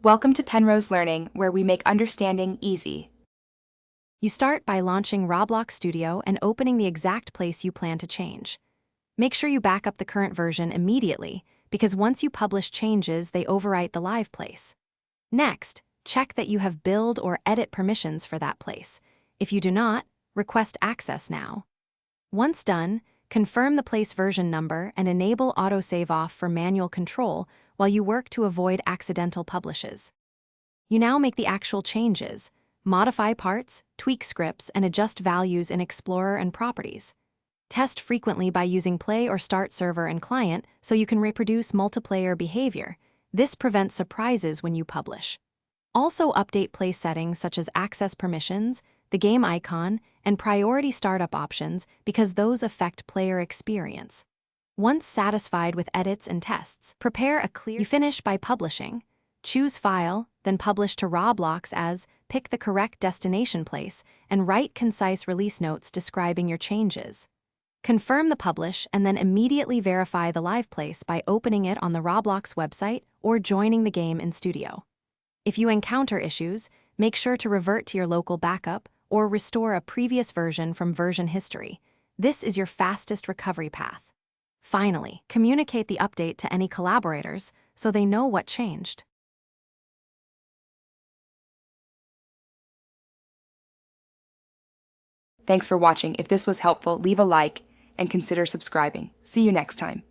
Welcome to Penrose Learning, where we make understanding easy. You start by launching Roblox Studio and opening the exact place you plan to change. Make sure you back up the current version immediately, because once you publish changes, they overwrite the live place. Next, check that you have build or edit permissions for that place. If you do not, request access now. Once done, confirm the place version number and enable autosave off for manual control while you work to avoid accidental publishes. You now make the actual changes, modify parts, tweak scripts, and adjust values in Explorer and Properties. Test frequently by using Play or Start Server and Client so you can reproduce multiplayer behavior. This prevents surprises when you publish. Also update place settings such as access permissions, the game icon, and priority startup options because those affect player experience. Once satisfied with edits and tests, prepare a clear. You finish by publishing. Choose File, then publish to Roblox as pick the correct destination place and write concise release notes describing your changes. Confirm the publish and then immediately verify the live place by opening it on the Roblox website or joining the game in Studio. If you encounter issues, make sure to revert to your local backup or restore a previous version from version history. This is your fastest recovery path. Finally, communicate the update to any collaborators so they know what changed. Thanks for watching. If this was helpful, leave a like and consider subscribing. See you next time.